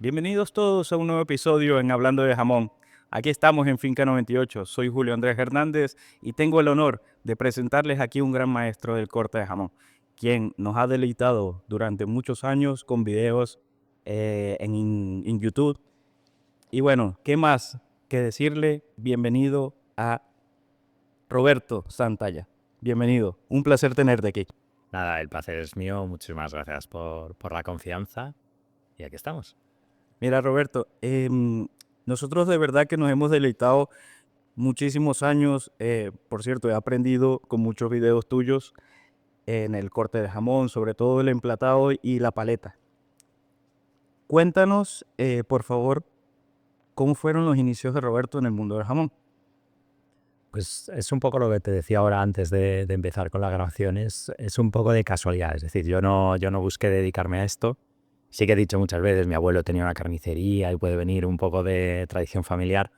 Bienvenidos todos a un nuevo episodio en Hablando de Jamón. Aquí estamos en Finca 98. Soy Julio Andrés Hernández y tengo el honor de presentarles aquí un gran maestro del corte de jamón, quien nos ha deleitado durante muchos años con videos en YouTube. Y bueno, ¿qué más que decirle? Bienvenido a Roberto Santalla. Bienvenido. Un placer tenerte aquí. Nada, el placer es mío. Muchísimas gracias por la confianza. Y aquí estamos. Mira, Roberto, nosotros de verdad que nos hemos deleitado muchísimos años. Por cierto, he aprendido con muchos videos tuyos en el corte de jamón, sobre todo el emplatado y la paleta. Cuéntanos, por favor, cómo fueron los inicios de Roberto en el mundo del jamón. Pues es un poco lo que te decía ahora antes de empezar con la grabación. Es un poco de casualidad. Es decir, yo no busqué dedicarme a esto. Sí que he dicho muchas veces, mi abuelo tenía una carnicería y puede venir un poco de tradición familiar,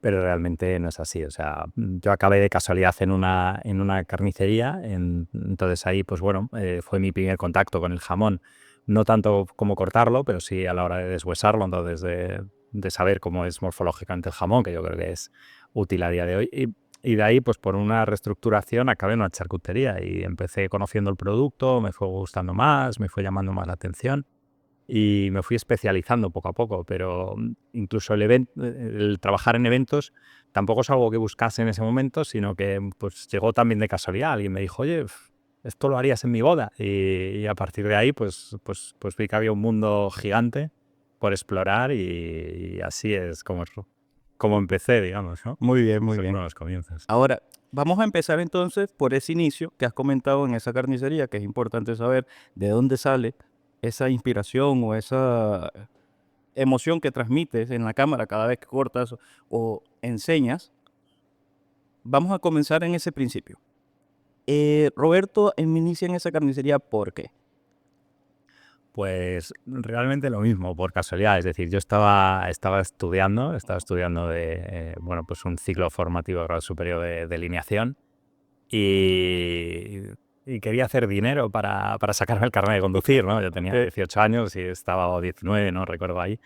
pero realmente no es así. O sea, yo acabé de casualidad en una carnicería, entonces ahí, pues bueno, fue mi primer contacto con el jamón. No tanto como cortarlo, pero sí a la hora de deshuesarlo, entonces de saber cómo es morfológicamente el jamón, que yo creo que es útil a día de hoy. Y de ahí, pues por una reestructuración, acabé en una charcutería y empecé conociendo el producto, me fue gustando más, me fue llamando más la atención y me fui especializando poco a poco, pero incluso el trabajar en eventos tampoco es algo que buscase en ese momento, sino que pues llegó también de casualidad. Alguien me dijo, oye, esto lo harías en mi boda. Y a partir de ahí, pues vi que había un mundo gigante por explorar y así es como empecé, digamos, ¿no? Muy bien, muy Esos bien. fueron los comienzos. Ahora, vamos a empezar entonces por ese inicio que has comentado en esa carnicería, que es importante saber de dónde sale esa inspiración o esa emoción que transmites en la cámara cada vez que cortas o enseñas. Vamos a comenzar en ese principio. Roberto inicia en esa carnicería, ¿por qué? Pues realmente lo mismo, por casualidad. Es decir, yo estaba estudiando bueno, pues un ciclo formativo de grado superior de delineación y, y quería hacer dinero para sacarme el carnet de conducir, ¿no? Yo tenía 18 años y estaba, o 19, no recuerdo ahí,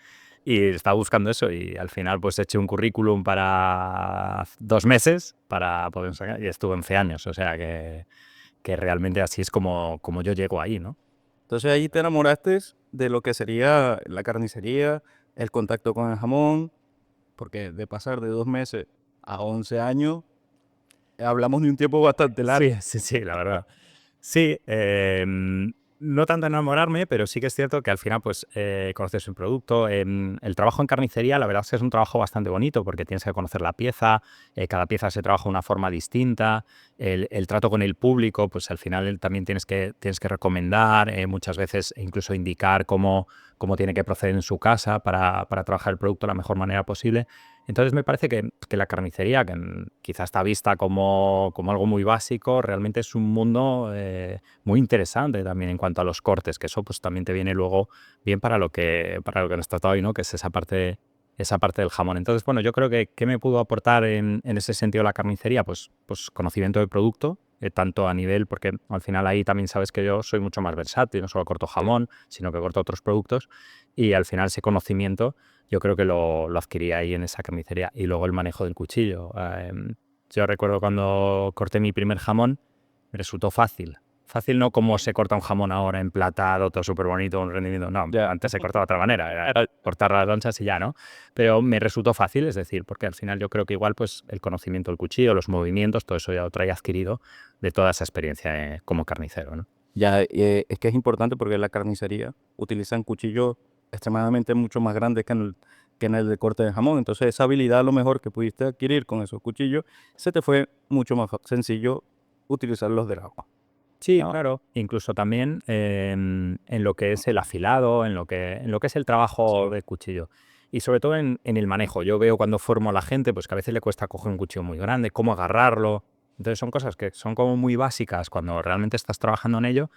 y estaba buscando eso y al final pues eché un currículum para 2 meses para poder sacar y estuve 11 años, o sea que realmente así es como yo llego ahí, ¿no? Entonces ahí te enamoraste de lo que sería la carnicería, el contacto con el jamón, porque de pasar de 2 meses a 11 años, hablamos de un tiempo bastante largo. Sí, sí, sí, la verdad. Sí, no tanto enamorarme, pero sí que es cierto que al final pues conoces un producto. El trabajo en carnicería, la verdad es que es un trabajo bastante bonito porque tienes que conocer la pieza, cada pieza se trabaja de una forma distinta, el trato con el público, pues al final también tienes que recomendar, muchas veces incluso indicar cómo tiene que proceder en su casa para trabajar el producto de la mejor manera posible. Entonces me parece que la carnicería, que quizás está vista como algo muy básico, realmente es un mundo muy interesante también en cuanto a los cortes, que eso pues también te viene luego bien para lo que nos tratado hoy, ¿no? Que es esa parte del jamón. Entonces, bueno, yo creo que ¿qué me pudo aportar en ese sentido la carnicería? Pues conocimiento del producto, tanto a nivel, porque al final ahí también sabes que yo soy mucho más versátil, no solo corto jamón, sino que corto otros productos, y al final ese conocimiento yo creo que lo adquirí ahí en esa carnicería. Y luego el manejo del cuchillo. Yo recuerdo cuando corté mi primer jamón, me resultó fácil. Fácil no como se corta un jamón ahora emplatado, todo súper bonito, un rendimiento. No, Ya. antes se cortaba de otra manera, era cortar las lonchas y ya, ¿no? Pero me resultó fácil, es decir, porque al final yo creo que igual pues el conocimiento del cuchillo, los movimientos, todo eso ya lo traía adquirido de toda esa experiencia como carnicero, ¿no? Ya, es que es importante porque en la carnicería utilizan cuchillos extremadamente mucho más grandes que en el de corte de jamón. Entonces, esa habilidad a lo mejor que pudiste adquirir con esos cuchillos, se te fue mucho más sencillo utilizar los del agua. Sí, ¿No? claro. Incluso también en lo que es el afilado, en lo que es el trabajo del cuchillo. Y sobre todo en el manejo. Yo veo cuando formo a la gente, pues que a veces le cuesta coger un cuchillo muy grande, cómo agarrarlo. Entonces son cosas que son como muy básicas cuando realmente estás trabajando en ello,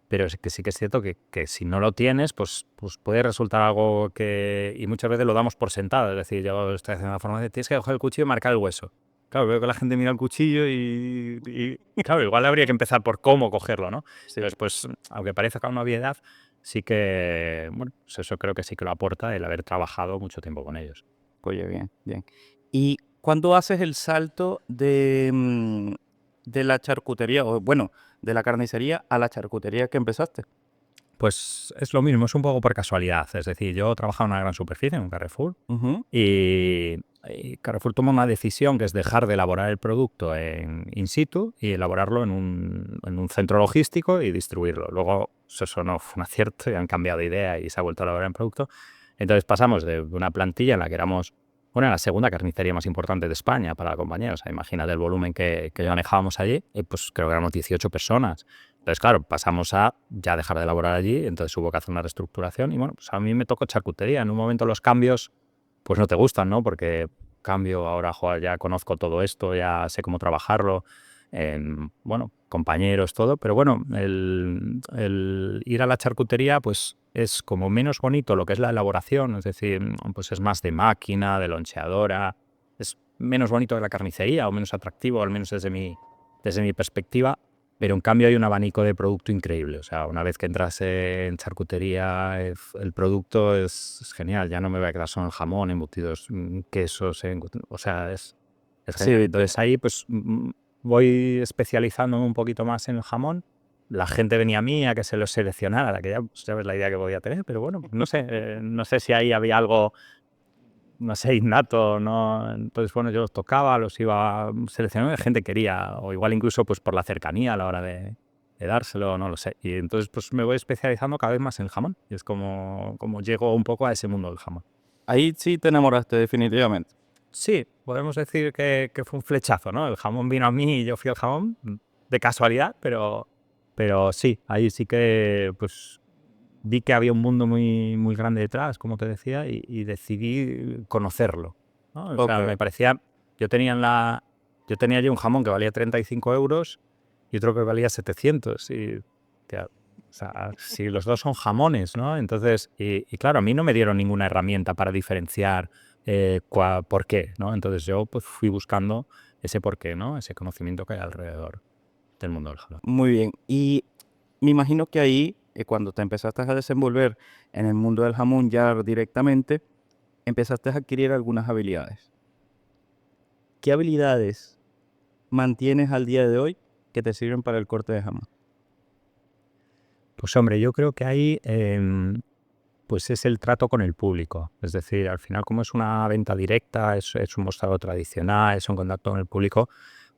pero es que sí que es cierto que si no lo tienes, pues puede resultar algo que... Y muchas veces lo damos por sentado. Es decir, yo estoy haciendo la formación, tienes que coger el cuchillo y marcar el hueso. Claro, veo que la gente mira el cuchillo y claro, igual habría que empezar por cómo cogerlo, ¿no? Sí. Entonces, pues, aunque parezca una obviedad, sí que, bueno, pues eso creo que sí que lo aporta el haber trabajado mucho tiempo con ellos. Oye, bien, bien. ¿Y cuándo haces el salto de la charcutería, o bueno, de la carnicería a la charcutería que empezaste? Pues es lo mismo, es un poco por casualidad. Es decir, yo trabajaba en una gran superficie, en un Carrefour, Ujú. y Carrefour toma una decisión que es dejar de elaborar el producto in situ y elaborarlo en un centro logístico y distribuirlo. Luego eso no fue un acierto y han cambiado de idea y se ha vuelto a elaborar en producto. Entonces pasamos de una plantilla en la que éramos, bueno, la segunda carnicería más importante de España para la compañía. O sea, imagínate el volumen que manejábamos allí, y pues creo que éramos 18 personas. Entonces, claro, pasamos a ya dejar de elaborar allí, entonces hubo que hacer una reestructuración y bueno, pues a mí me tocó charcutería. En un momento los cambios pues no te gustan, ¿no? Porque cambio, ahora joder, ya conozco todo esto, ya sé cómo trabajarlo, bueno, compañeros, todo, pero bueno, el ir a la charcutería pues es como menos bonito lo que es la elaboración, es decir, pues es más de máquina, de loncheadora, es menos bonito que la carnicería o menos atractivo, al menos desde mi perspectiva, pero en cambio hay un abanico de producto increíble. O sea, una vez que entras en charcutería, el producto es genial. Ya no me voy a quedar solo en jamón, embutidos, quesos, o sea, es genial. Sí, Entonces ahí pues voy especializándome un poquito más en el jamón. La gente venía a mí a que se lo seleccionara, que ya pues, sabes la idea que podía tener, pero bueno, no sé, no sé si ahí había algo, no sé, innato, ¿no? Entonces, bueno, yo los tocaba, los iba seleccionando, la gente quería, o igual incluso pues por la cercanía a la hora de dárselo, no lo sé. Y entonces pues me voy especializando cada vez más en el jamón, y es como llego un poco a ese mundo del jamón. ahí sí te enamoraste definitivamente. Sí, podemos decir que fue un flechazo, ¿no? El jamón vino a mí y yo fui al jamón, de casualidad, pero sí, ahí sí que pues vi que había un mundo muy, muy grande detrás, como te decía, y decidí conocerlo, ¿no? O Ok. sea, me parecía, yo tenía, yo tenía allí un jamón que valía 35 euros y otro que valía 700. Y, hostia, o sea, si los dos son jamones, ¿no? Entonces, y claro, a mí no me dieron ninguna herramienta para diferenciar por qué, ¿no? Entonces yo pues fui buscando ese por qué, ¿no? Ese conocimiento que hay alrededor del mundo del jamón. Muy bien. Y me imagino que ahí, cuando te empezaste a desenvolver en el mundo del jamón ya directamente, empezaste a adquirir algunas habilidades. ¿Qué habilidades mantienes al día de hoy que te sirven para el corte de jamón? Pues hombre, yo creo que ahí pues es el trato con el público. Es decir, al final como es una venta directa, es un mostrador tradicional, es un contacto con el público,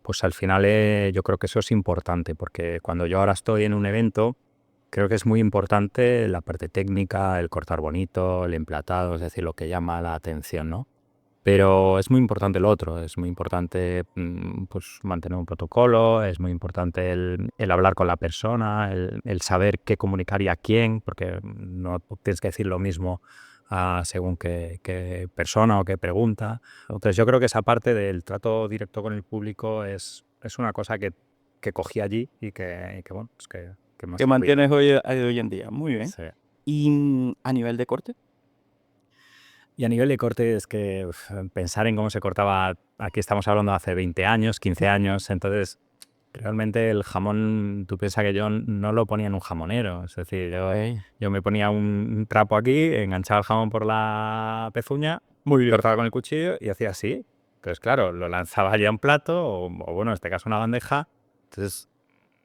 pues al final yo creo que eso es importante, porque cuando yo ahora estoy en un evento, creo que es muy importante la parte técnica, el cortar bonito, el emplatado, es decir, lo que llama la atención, ¿no? Pero es muy importante lo otro, es muy importante pues mantener un protocolo, es muy importante el hablar con la persona, el saber qué comunicar y a quién, porque no tienes que decir lo mismo según qué persona o qué pregunta. Entonces yo creo que esa parte del trato directo con el público es una cosa que cogí allí y que bueno, pues que me ha Que servido. mantienes hoy en día. Muy bien. Sí. ¿Y a nivel de corte? Y a nivel de corte es que pensar en cómo se cortaba, aquí estamos hablando de hace 20 años, 15 años, entonces realmente el jamón, tú piensas que yo no lo ponía en un jamonero, es decir, Ok. yo me ponía un trapo aquí, enganchaba el jamón por la pezuña, Muy bien. cortaba con el cuchillo y hacía así. Entonces, claro, lo lanzaba ya a un plato o bueno, en este caso una bandeja, entonces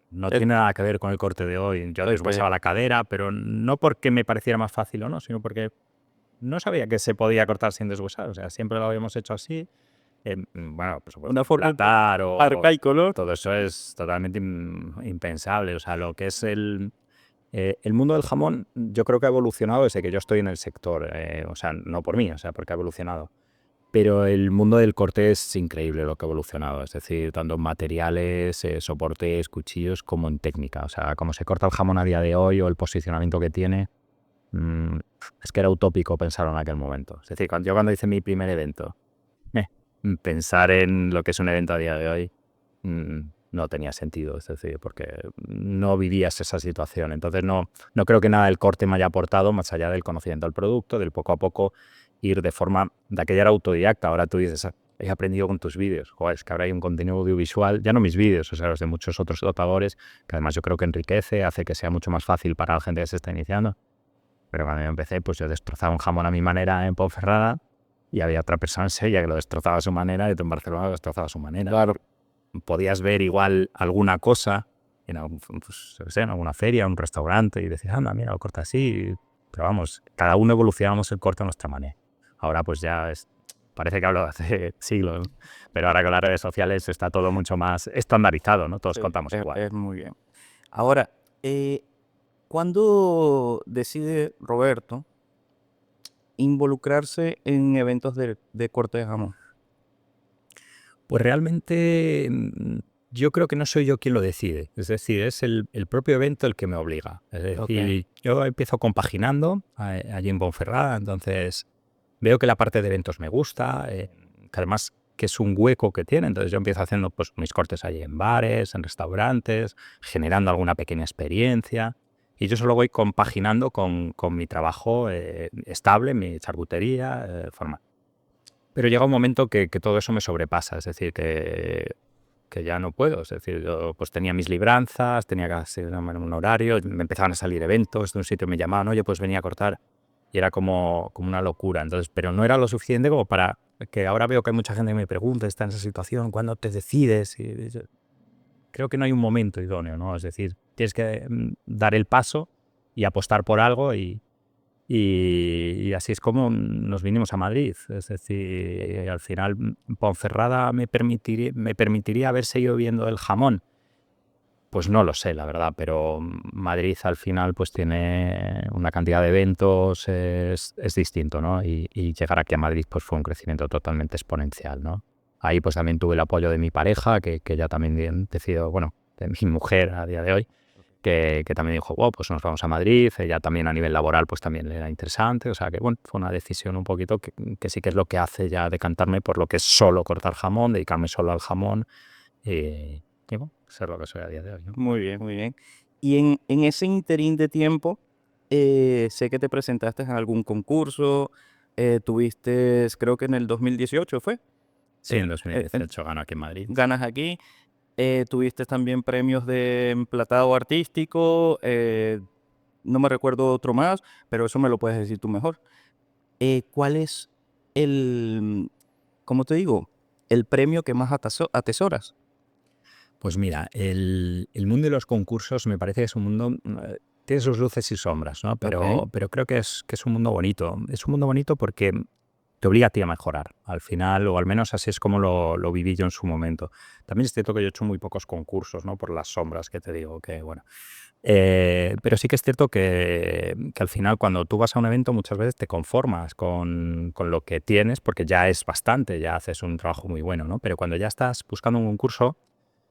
no Eh, tiene nada que ver con el corte de hoy. Yo pues, deshuesaba la cadera, pero no porque me pareciera más fácil o no, sino porque no sabía que se podía cortar sin deshuesar, o sea, siempre lo habíamos hecho así. Bueno, por supuesto, una forma emplatar o arcaico, ¿no? todo eso es totalmente impensable. O sea, lo que es el mundo del jamón, yo creo que ha evolucionado desde que yo estoy en el sector. O sea, no por mí, o sea, porque ha evolucionado. Pero el mundo del corte es increíble lo que ha evolucionado. Es decir, tanto en materiales, soportes, cuchillos, como en técnica. O sea, cómo se corta el jamón a día de hoy o el posicionamiento que tiene. Mm, es que era utópico pensarlo en aquel momento. Es decir, yo cuando hice mi primer evento, eh, pensar en lo que es un evento a día de hoy no tenía sentido, es decir, porque no vivías esa situación. Entonces no creo que nada del corte me haya aportado más allá del conocimiento del producto, del poco a poco ir de forma, de aquella era autodidacta, ahora tú dices, "Ah, he aprendido con tus vídeos, joder, es que ahora hay un contenido audiovisual, ya no mis vídeos, o sea, los de muchos otros dotadores, que además yo creo que enriquece, hace que sea mucho más fácil para la gente que se está iniciando. Pero cuando yo empecé, pues yo destrozaba un jamón a mi manera en Ponferrada y había otra persona en Sevilla que lo destrozaba a su manera y tú en Barcelona lo destrozaba a su manera. Claro. Podías ver igual alguna cosa en, pues, yo qué sé, en alguna feria, en un restaurante y decir, anda, mira, lo corta así. Pero vamos, cada uno evolucionamos el corte a nuestra manera. Ahora pues ya parece que hablo de hace siglos, ¿no? Pero ahora con las redes sociales está todo mucho más estandarizado, ¿no? Todos Sí, contamos igual. es muy bien. Ahora, ¿cuándo decide Roberto involucrarse en eventos de corte de jamón? Pues realmente yo creo que no soy yo quien lo decide. Es decir, es el propio evento el que me obliga. Es decir, yo empiezo compaginando allí en Ponferrada, entonces veo que la parte de eventos me gusta, que además que es un hueco que tiene. Entonces yo empiezo haciendo pues, mis cortes allí en bares, en restaurantes, generando alguna pequeña experiencia. Y yo solo voy compaginando con mi trabajo estable, mi charcutería, formal. Pero llega un momento que todo eso me sobrepasa, es decir, que ya no puedo. Es decir, yo pues tenía mis libranzas, tenía que hacer un horario, me empezaban a salir eventos, de un sitio me llamaban, oye, pues venía a cortar. Y era como una locura. Entonces, pero no era lo suficiente como para que ahora veo que hay mucha gente que me pregunta, está en esa situación, ¿cuándo te decides? Y creo que no hay un momento idóneo, ¿no? Es decir, tienes que dar el paso y apostar por algo y así es como nos vinimos a Madrid. Es decir, al final Ponferrada me permitiría haber seguido viendo el jamón. Pues no lo sé, la verdad, pero Madrid al final pues tiene una cantidad de eventos, es distinto, ¿no? Y llegar aquí a Madrid pues fue un crecimiento totalmente exponencial, ¿no? Ahí pues también tuve el apoyo de mi pareja, que ya también decidió, bueno, de mi mujer a día de hoy, que también dijo, wow, pues nos vamos a Madrid, ella también a nivel laboral pues también le era interesante, o sea que bueno, fue una decisión un poquito que sí que es lo que hace ya decantarme por lo que es solo cortar jamón, dedicarme solo al jamón y bueno, ser lo que soy a día de hoy, ¿no? Muy bien, muy bien. Y en ese interín de tiempo, sé que te presentaste en algún concurso, tuviste, creo que en el 2018 fue, Sí, en eh, 2018 gano aquí en Madrid. ganas aquí, tuviste también premios de emplatado artístico, no me recuerdo otro más, pero eso me lo puedes decir tú mejor. ¿Cuál es el, cómo te digo, el premio que más atesoras? Pues mira, el mundo de los concursos me parece que es un mundo, tiene sus luces y sombras, ¿no? Ok. Pero creo que es un mundo bonito. Es un mundo bonito porque te obliga a ti a mejorar, al final, o al menos así es como lo viví yo en su momento. También es cierto que yo he hecho muy pocos concursos, ¿no? Por las sombras que te digo, que bueno. Pero sí que es cierto que al final cuando tú vas a un evento muchas veces te conformas con lo que tienes porque ya es bastante, ya haces un trabajo muy bueno, ¿no? Pero cuando ya estás buscando un concurso,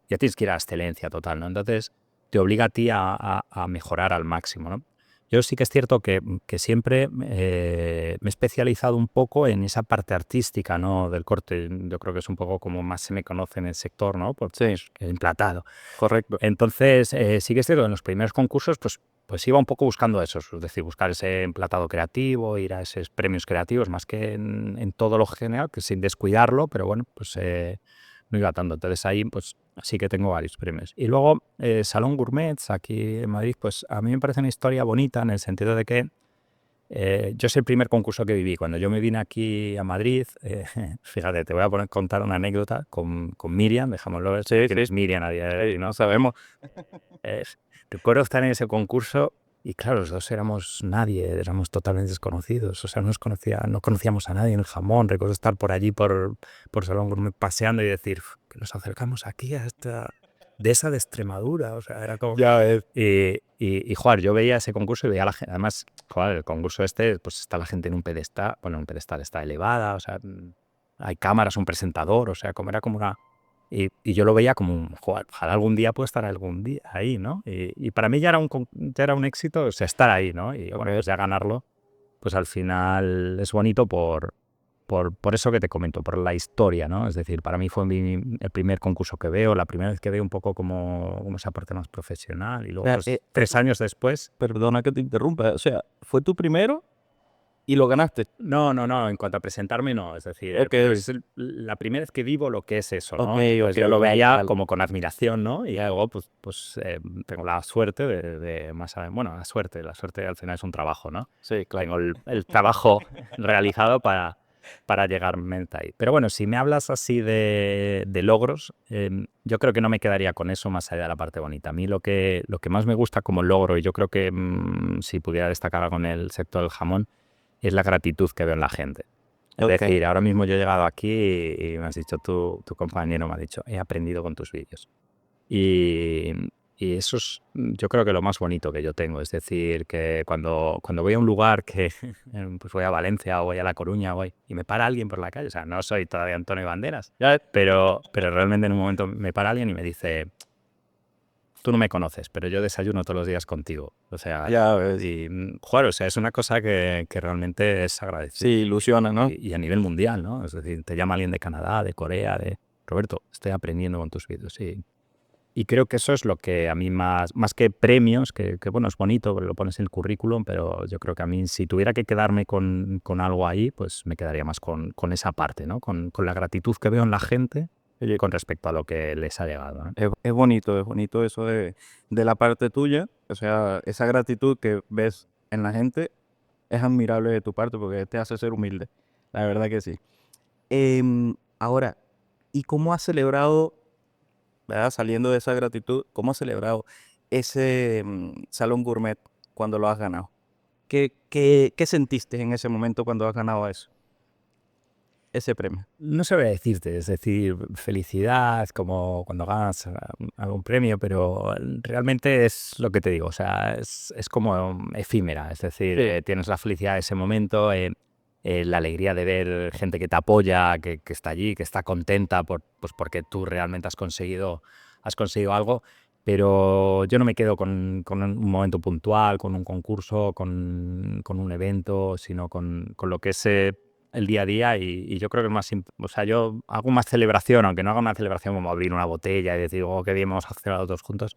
ya tienes que ir a la excelencia total, ¿no? Entonces te obliga a ti a mejorar al máximo, ¿no? Yo sí que es cierto que siempre me he especializado un poco en esa parte artística, ¿no? Del corte. Yo creo que es un poco como más se me conoce en el sector, ¿no? Por Sí, pues, el emplatado. correcto. Entonces, sí que es cierto, en los primeros concursos, pues iba un poco buscando eso, es decir, buscar ese emplatado creativo, ir a esos premios creativos, más que en todo lo general, que sin descuidarlo, pero bueno, pues no iba tanto. Entonces ahí, pues sí que tengo varios premios. Y luego, Salón Gourmets, aquí en Madrid, pues a mí me parece una historia bonita en el sentido de que yo es el primer concurso que viví. Cuando yo me vine aquí a Madrid, fíjate, te voy a contar una anécdota con Miriam, dejámoslo ver, Sí, quién sí, es Miriam a día de hoy, sí, ¿no? no sabemos. Eh, recuerdo estar en ese concurso y claro, los dos éramos nadie, éramos totalmente desconocidos, o sea, no conocíamos a nadie en el jamón. Recuerdo estar por allí, por Salón Gourmet, paseando y decir, "Uf, que nos acercamos aquí a esta dehesa de Extremadura", o sea, era como... Ya ves. Joder, yo veía ese concurso y veía a la gente, además, joder, el concurso este, pues está la gente en un pedestal, bueno, un pedestal está elevada, o sea, hay cámaras, un presentador, o sea, como era como una... Y yo lo veía como, joder, ojalá algún día pueda estar algún día ahí, ¿no? Y para mí ya era un éxito, o sea, estar ahí, ¿no? Y bueno, Ok. pues ya ganarlo, pues al final es bonito por eso que te comento, por la historia, ¿no? Es decir, para mí fue el primer concurso que veo, la primera vez que veo un poco cómo se parte más profesional y O luego, sea, pues 3 años después, perdona que te interrumpa, o sea, ¿fue tu primero? y lo ganaste. No, no, no, en cuanto a presentarme, no. Es decir, Ok, es la primera vez que vivo lo que es eso, ok, ¿no? Entonces ok, yo lo ok, veía vale. como con admiración, ¿no? Y luego, tengo la suerte bueno, la suerte al final es un trabajo, ¿no? Sí, claro. Tengo el trabajo realizado para llegarme ahí. Pero bueno, si me hablas así de logros, yo creo que no me quedaría con eso más allá de la parte bonita. A mí lo que más me gusta como logro, y yo creo que si pudiera destacar con el sector del jamón, es la gratitud que veo en la gente. Es Ok, decir, ahora mismo yo he llegado aquí y me has dicho, tu compañero me ha dicho, he aprendido con tus vídeos. Y, y eso es, yo creo que lo más bonito que yo tengo. Es decir, que cuando voy a un lugar que pues voy a Valencia o voy a La Coruña y me para alguien por la calle, o sea, no soy todavía Antonio Banderas, ya, pero realmente en un momento me para alguien y me dice, tú no me conoces, pero yo desayuno todos los días contigo. O sea, ya ves. y joder, o sea, es una cosa que realmente es agradecible. Sí, ilusiona, ¿no? Y a nivel mundial, ¿no? Es decir, te llama alguien de Canadá, de Corea, de Roberto, estoy aprendiendo con tus vídeos. Y creo que eso es lo que a mí más que premios, que bueno, es bonito, porque lo pones en el currículum, pero yo creo que a mí, si tuviera que quedarme con algo ahí, pues me quedaría más con esa parte, ¿no? Con la gratitud que veo en la gente Oye, con respecto a lo que les ha llegado, ¿no? es bonito eso de la parte tuya. O sea, esa gratitud que ves en la gente es admirable de tu parte porque te hace ser humilde. La verdad que sí. Ahora, ¿y cómo has celebrado, verdad? Saliendo de esa gratitud, ¿cómo has celebrado ese Salón Gourmet cuando lo has ganado? ¿Qué sentiste en ese momento cuando has ganado eso, ese premio? No sabría decirte, es decir, felicidad, como cuando ganas algún premio, pero realmente es lo que te digo, o sea, es como efímera, es decir, Sí, tienes la felicidad de ese momento, la alegría de ver gente que te apoya, que está allí, que está contenta pues porque tú realmente has conseguido algo, pero yo no me quedo con un momento puntual, con un concurso, con un evento, sino con lo que es el día a día y yo creo que es más, o sea, yo hago más celebración, aunque no haga una celebración como abrir una botella y decir, oh, qué bien, vamos a celebrar todos juntos,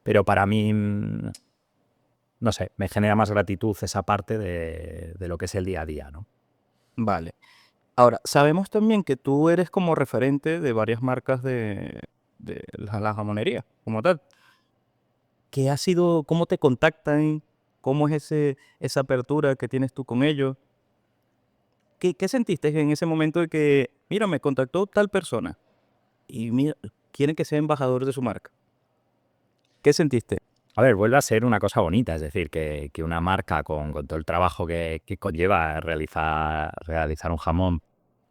pero para mí, no sé, me genera más gratitud esa parte de lo que es el día a día, ¿no? vale. Ahora, sabemos también que tú eres como referente de varias marcas de la jamonería, como tal. ¿Qué ha sido, cómo te contactan? ¿Cómo es esa apertura que tienes tú con ellos? ¿Qué sentiste en ese momento de que, mira, me contactó tal persona y mira, quieren que sea embajador de su marca? ¿Qué sentiste? A ver, vuelve a ser una cosa bonita, es decir, que una marca con todo el trabajo que conlleva realizar un jamón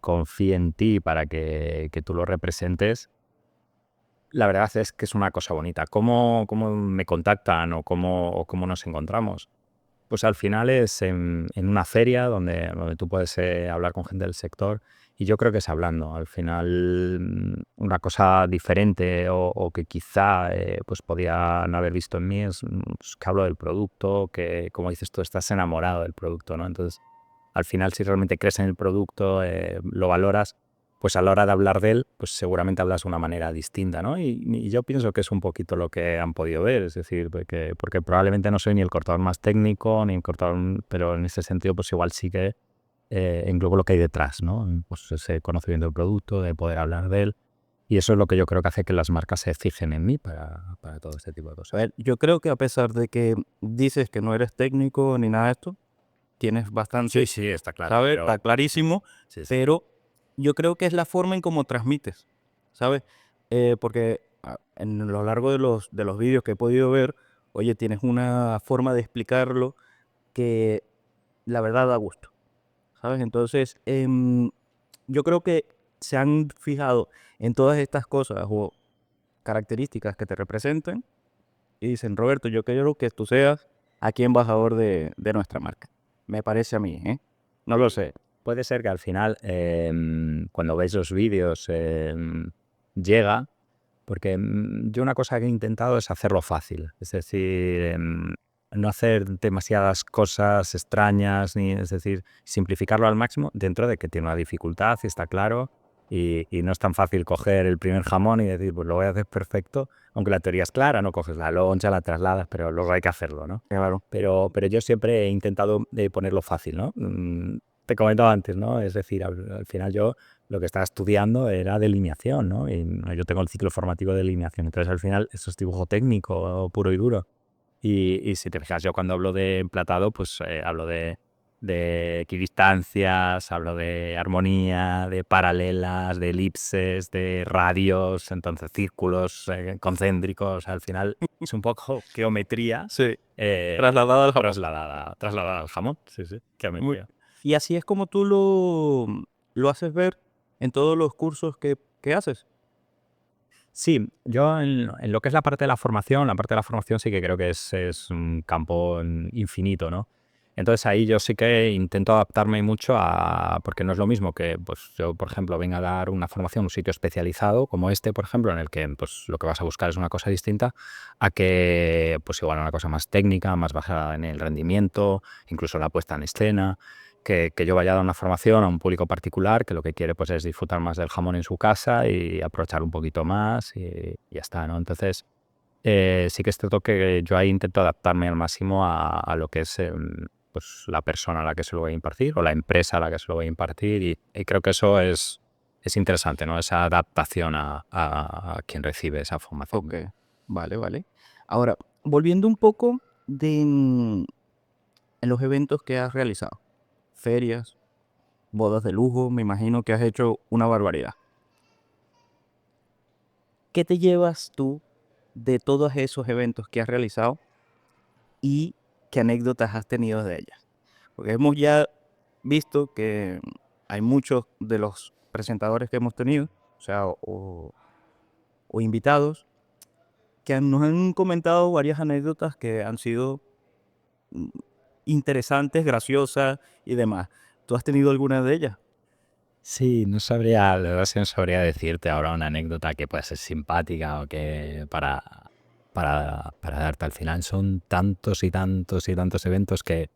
confíe en ti para que tú lo representes. La verdad es que es una cosa bonita. ¿Cómo me contactan o cómo nos encontramos? Pues al final es en una feria donde tú puedes hablar con gente del sector y yo creo que es hablando. Al final una cosa diferente o que quizá pues podían haber visto en mí es pues, que hablo del producto, que como dices tú estás enamorado del producto, ¿no? Entonces al final si realmente crees en el producto, lo valoras, pues a la hora de hablar de él, pues seguramente hablas de una manera distinta, ¿no? Y yo pienso que es un poquito lo que han podido ver, es decir, porque probablemente no soy ni el cortador más técnico, ni el cortador, pero en ese sentido, pues igual sí que englobo lo que hay detrás, ¿no? Pues ese conocimiento del producto, de poder hablar de él, y eso es lo que yo creo que hace que las marcas se fijen en mí para todo este tipo de A cosas. ver, yo creo que a pesar de que dices que no eres técnico ni nada de esto, tienes Sí, bastante, sí, está claro, ¿sabes? pero Está clarísimo, sí, sí. pero yo creo que es la forma en cómo transmites, ¿sabes? Porque en lo largo de los vídeos que he podido ver, oye, tienes una forma de explicarlo que la verdad da gusto, ¿sabes? Entonces, yo creo que se han fijado en todas estas cosas o características que te representen y dicen, Roberto, yo quiero que tú seas aquí embajador de nuestra marca. Me parece a mí, ¿eh? No lo sé. Puede ser que al final, cuando ves los vídeos, llega, porque yo una cosa que he intentado es hacerlo fácil, es decir, no hacer demasiadas cosas extrañas, es decir, simplificarlo al máximo dentro de que tiene una dificultad, y está claro, y no es tan fácil coger el primer jamón y decir, pues lo voy a hacer perfecto, aunque la teoría es clara, ¿no? Coges la loncha, la trasladas, pero luego hay que hacerlo, ¿no? Claro. Pero yo siempre he intentado ponerlo fácil, ¿no? Te comentaba antes, ¿no? Es decir, al final yo lo que estaba estudiando era delineación, ¿no? Y yo tengo el ciclo formativo de delineación, entonces al final eso es dibujo técnico puro y duro. Y si te fijas, yo cuando hablo de emplatado, pues hablo de equidistancias, hablo de armonía, de paralelas, de elipses, de radios, entonces círculos concéntricos. Al final es un poco geometría Sí. Trasladado al jamón. trasladada al jamón. Sí, sí, Muy- geometría. Y así es como tú lo haces ver en todos los cursos que haces. Sí, yo en lo que es la parte de la formación sí que creo que es un campo infinito, ¿no? Entonces ahí yo sí que intento adaptarme mucho porque no es lo mismo que pues yo, por ejemplo, venga a dar una formación en un sitio especializado como este, por ejemplo, en el que pues lo que vas a buscar es una cosa distinta, a que pues igual una cosa más técnica, más basada en el rendimiento, incluso la puesta en escena. Que yo vaya a dar una formación a un público particular que lo que quiere pues es disfrutar más del jamón en su casa y aprovechar un poquito más y ya está, ¿no? Entonces, sí que es cierto que yo ahí intento adaptarme al máximo a lo que es pues la persona a la que se lo voy a impartir o la empresa a la que se lo voy a impartir y creo que eso es interesante, ¿no? Esa adaptación a quien recibe esa formación. Ok, vale, vale. Ahora, volviendo un poco en los eventos que has realizado, ferias, bodas de lujo, me imagino que has hecho una barbaridad. ¿Qué te llevas tú de todos esos eventos que has realizado y qué anécdotas has tenido de ellas? Porque hemos ya visto que hay muchos de los presentadores que hemos tenido, o sea, o invitados, que nos han comentado varias anécdotas que han sido mm, interesantes, graciosas y demás. ¿Tú has tenido alguna de ellas? Sí, no sabría, la verdad es que no sabría decirte ahora una anécdota que pueda ser simpática o que para darte al final son tantos y tantos y tantos eventos que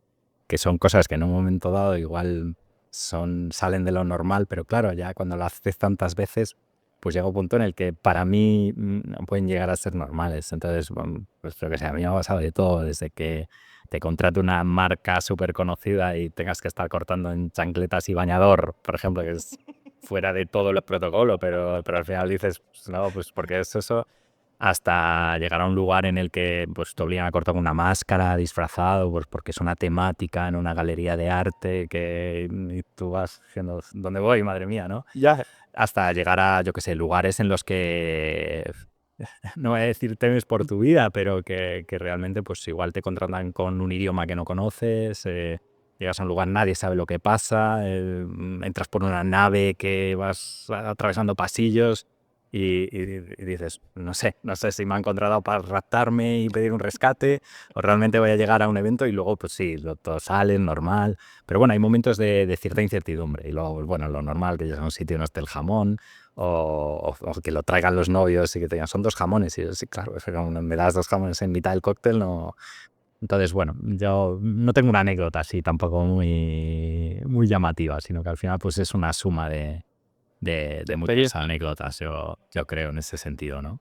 son cosas que en un momento dado igual salen de lo normal, pero claro, ya cuando lo haces tantas veces, pues llega un punto en el que para mí no pueden llegar a ser normales. Entonces, bueno, pues lo que sea, a mí me ha pasado de todo, desde que te contrate una marca súper conocida y tengas que estar cortando en chancletas y bañador, por ejemplo, que es fuera de todo el protocolo, pero al final dices, pues no, pues porque es eso, hasta llegar a un lugar en el que pues te obligan a cortar con una máscara, disfrazado, pues porque es una temática en una galería de arte y tú vas diciendo, ¿dónde voy? Madre mía, ¿no? Ya, Hasta llegar a, yo qué sé, lugares en los que, no voy a decir temes por tu vida, pero que realmente pues igual te contratan con un idioma que no conoces, llegas a un lugar, nadie sabe lo que pasa, entras por una nave que vas atravesando pasillos y dices, no sé si me han contratado para raptarme y pedir un rescate o realmente voy a llegar a un evento y luego pues sí, todo sale normal, pero bueno, hay momentos de cierta incertidumbre y luego, pues, bueno, lo normal que llegas a un sitio y no esté el jamón o que lo traigan los novios y que te digan, son 2 jamones. Y yo, sí, claro, es que como me das 2 jamones en mitad del cóctel, no. Entonces, bueno, yo no tengo una anécdota así tampoco muy llamativa, sino que al final pues es una suma de muchas experiencia. anécdotas, yo creo, en ese sentido, ¿no?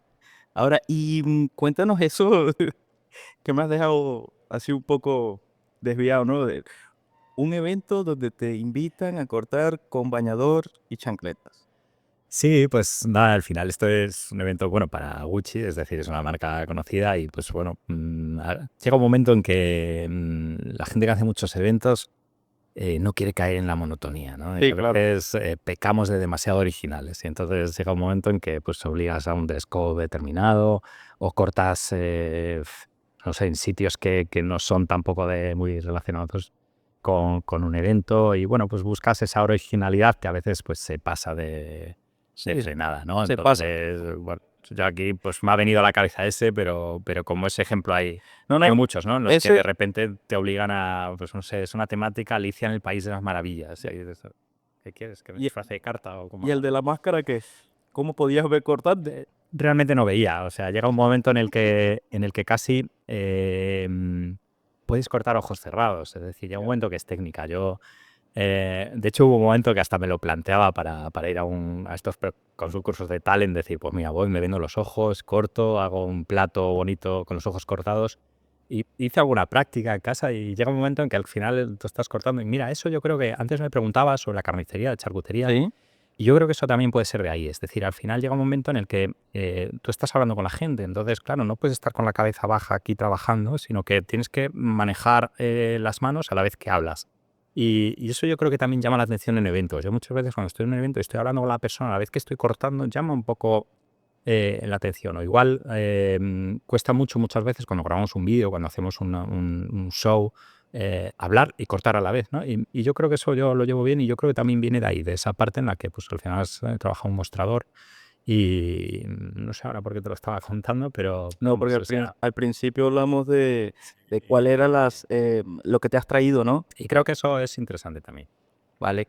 Ahora, y cuéntanos eso que me has dejado así un poco desviado, ¿no? De un evento donde te invitan a cortar con bañador y chancletas. Sí, pues nada, al final esto es un evento bueno para Gucci, es decir, es una marca conocida y pues bueno, llega un momento en que la gente que hace muchos eventos no quiere caer en la monotonía, ¿no? Y Sí, a claro. veces pecamos de demasiado originales y entonces llega un momento en que pues obligas a un dress code determinado o cortas, no sé, en sitios que no son tampoco muy relacionados con un evento y bueno, pues buscas esa originalidad que a veces pues se pasa de Sí, frenada, ¿no? se pasa. Entonces, bueno, yo aquí pues me ha venido a la cabeza ese, pero como ese ejemplo No, hay no, muchos, ¿no? En los que ese de repente te obligan a, pues no sé, es una temática Alicia en el País de las Maravillas. Y ahí dices, ¿qué quieres? ¿Que me y, disfrace de carta o cómo? y el de la máscara que, ¿cómo podías ver cortante? Realmente no veía. O sea, llega un momento en el que casi puedes cortar ojos cerrados. Es decir, llega un momento que es técnica. Yo De hecho, hubo un momento que hasta me lo planteaba para ir a estos cursos de talent, decir, pues mira, voy, me vendo los ojos, corto, hago un plato bonito con los ojos cortados. Y hice alguna práctica en casa y llega un momento en que al final tú estás cortando. Y mira, eso yo creo que antes me preguntabas sobre la carnicería, la charcutería. Sí. Y yo creo que eso también puede ser de ahí. Es decir, al final llega un momento en el que tú estás hablando con la gente. Entonces, claro, no puedes estar con la cabeza baja aquí trabajando, sino que tienes que manejar las manos a la vez que hablas. Y eso yo creo que también llama la atención en eventos. Yo muchas veces cuando estoy en un evento y estoy hablando con la persona, a la vez que estoy cortando, llama un poco la atención. O igual cuesta muchas veces cuando grabamos un vídeo, cuando hacemos un show, hablar y cortar a la vez, ¿no? Y yo creo que eso yo lo llevo bien y yo creo que también viene de ahí, de esa parte en la que pues al final has trabajado un mostrador y no sé ahora por qué te lo estaba contando, pero No, vamos, porque o sea, al principio hablamos de cuál era lo que te has traído, ¿no? y creo que eso es interesante también. Vale.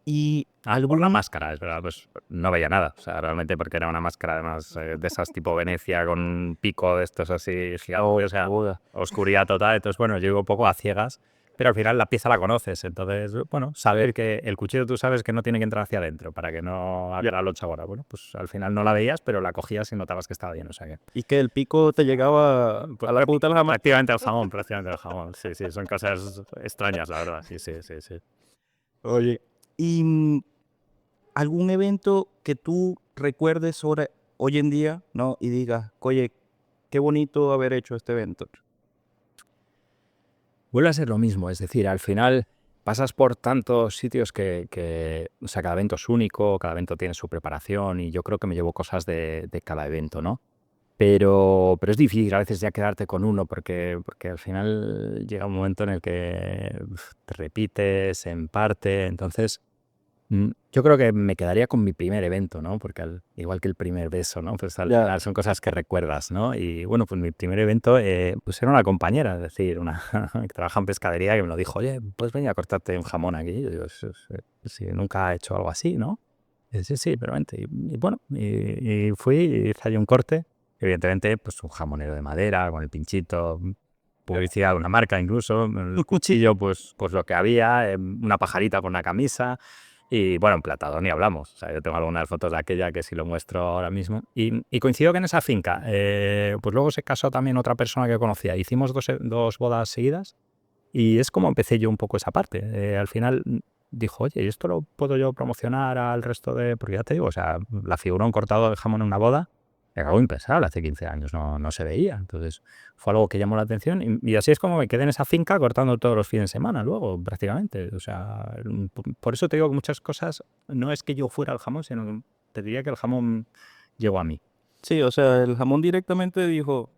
Y Por la algún... máscara, es verdad, pues no veía nada, o sea, realmente porque era una máscara además de esas tipo Venecia con un pico de estos así gigantes, o sea, Boda. oscuridad total, entonces bueno, yo iba un poco a ciegas, pero al final la pieza la conoces, entonces bueno, saber que el cuchillo tú sabes que no tiene que entrar hacia adentro para que no haga la locha ahora, bueno, pues al final no la veías, pero la cogías y notabas que estaba bien, o sea que... Y que el pico te llegaba a la punta de la mano. Prácticamente el jamón, sí, sí, son cosas extrañas, la verdad, sí, sí, sí, sí. Oye. Y algún evento que tú recuerdes sobre hoy en día, ¿no? Y digas, oye, qué bonito haber hecho este evento. Vuelve a ser lo mismo, es decir, al final pasas por tantos sitios que, o sea, cada evento es único, cada evento tiene su preparación y yo creo que me llevo cosas de cada evento, ¿no? Pero es difícil a veces ya quedarte con uno porque al final llega un momento en el que te repites en parte, entonces yo creo que me quedaría con mi primer evento, ¿no? Porque igual que el primer beso, ¿no? Pues al Ya. final son cosas que recuerdas, ¿no? Y bueno, pues mi primer evento, pues era una compañera, es decir, una que trabaja en pescadería que me lo dijo, oye, ¿puedes venir a cortarte un jamón aquí? Yo digo, sí, nunca he hecho algo así, ¿no? Y dice, sí, pero vente. Y bueno, y fui y hice allí un corte, evidentemente, pues un jamonero de madera, con el pinchito, publicidad de una marca incluso, el cuchillo, pues lo que había, una pajarita con una camisa. Y bueno, emplatado, ni hablamos. O sea, yo tengo algunas fotos de aquella que sí lo muestro ahora mismo. Y coincido que en esa finca, pues luego se casó también otra persona que conocía. Hicimos dos bodas seguidas y es como empecé yo un poco esa parte. Al final dijo, oye, ¿y esto lo puedo yo promocionar al resto de...? Porque ya te digo, o sea, la figura de un cortado de jamón en una boda era algo impensable, hace 15 años no se veía. Entonces fue algo que llamó la atención y así es como me quedé en esa finca cortando todos los fines de semana luego, prácticamente. O sea, por eso te digo que muchas cosas no es que yo fuera el jamón, sino que te diría que el jamón llegó a mí. Sí, o sea, el jamón directamente dijo,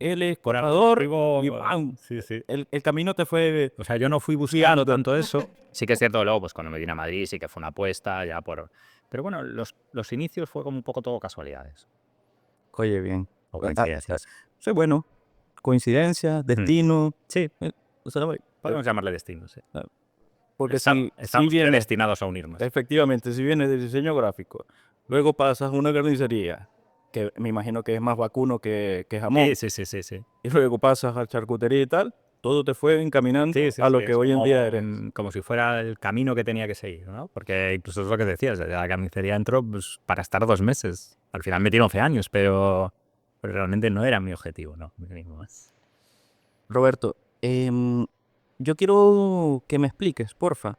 él es Por algo cortador escribo, y ¡pam! sí, sí. El camino te fue O sea, yo no fui buscando guiando. tanto eso. Sí que es cierto, luego, pues cuando me vine a Madrid sí que fue una apuesta ya por... Pero bueno, los inicios fue como un poco todo casualidades Oye, bien. o Ah, coincidencias. sí, bueno, coincidencia, destino. Sí, O sea, podemos llamarle destino, sí. porque si Estamos vienes, predestinados a unirnos. efectivamente, si vienes de diseño gráfico, luego pasas a una carnicería, que me imagino que es más vacuno que jamón, Sí, sí, sí, sí, sí. y luego pasas a charcutería y tal, todo te fue encaminando Sí, sí, a sí, lo que es hoy en día eres. como si fuera el camino que tenía que seguir, ¿no? Porque incluso es lo que decías, de la carnicería entró pues, para estar 2 meses. Al final me tiró 11 años, pero realmente no era mi objetivo, ¿no? Ni más. Roberto, yo quiero que me expliques, porfa,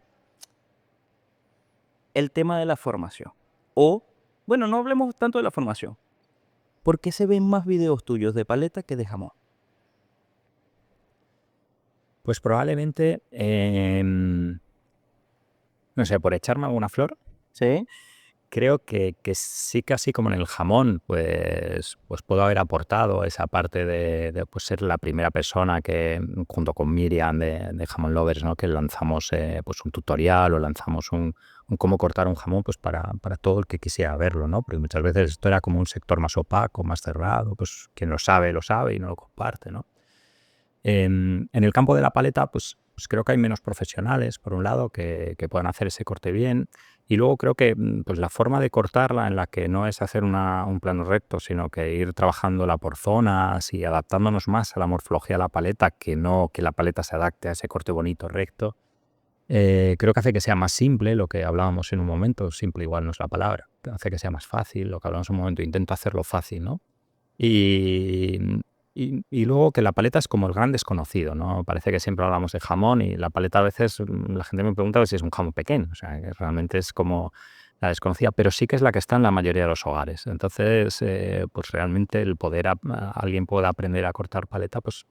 el tema de la formación. O, bueno, no hablemos tanto de la formación. ¿Por qué se ven más videos tuyos de paleta que de jamón? Pues probablemente, no sé, por echarme alguna flor, Sí, creo que sí, casi como en el jamón, pues puedo haber aportado esa parte de, pues, ser la primera persona que, junto con Miriam de Jamón Lovers, ¿no? Que lanzamos pues un tutorial o lanzamos un cómo cortar un jamón pues para todo el que quisiera verlo, ¿no? Porque muchas veces esto era como un sector más opaco, más cerrado, pues quien lo sabe y no lo comparte, ¿no? En el campo de la paleta, pues creo que hay menos profesionales, por un lado, que puedan hacer ese corte bien. Y luego creo que pues la forma de cortarla en la que no es hacer un plano recto, sino que ir trabajándola por zonas y adaptándonos más a la morfología de la paleta, que no que la paleta se adapte a ese corte bonito recto, Creo que hace que sea más simple lo que hablábamos en un momento. Simple igual no es la palabra. Hace que sea más fácil lo que hablábamos en un momento. Intento hacerlo fácil, ¿no? Y, y luego que la paleta es como el gran desconocido, ¿no? Parece que siempre hablamos de jamón y la paleta a veces la gente me pregunta si es un jamón pequeño. O sea, que realmente es como la desconocida, pero sí que es la que está en la mayoría de los hogares. Entonces, pues realmente el poder alguien pueda aprender a cortar paleta, pues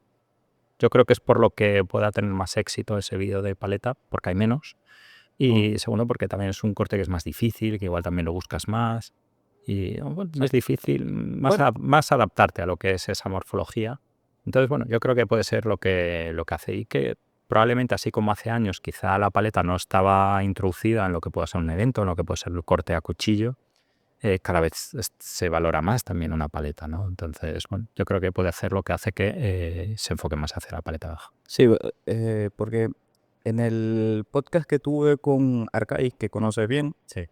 yo creo que es por lo que pueda tener más éxito ese vídeo de paleta, porque hay menos. Mm, Y segundo, porque también es un corte que es más difícil, que igual también lo buscas más. Y bueno, sí. es difícil Bueno, más adaptarte a lo que es esa morfología. Entonces, bueno, yo creo que puede ser lo que hace. Y que probablemente, así como hace años, quizá la paleta no estaba introducida en lo que pueda ser un evento, en lo que puede ser el corte a cuchillo, cada vez se valora más también una paleta, ¿no? Entonces, bueno, yo creo que puede hacer lo que hace que se enfoque más hacia la paleta baja. sí, porque en el podcast que tuve con Arcais, que conoces bien, Sí.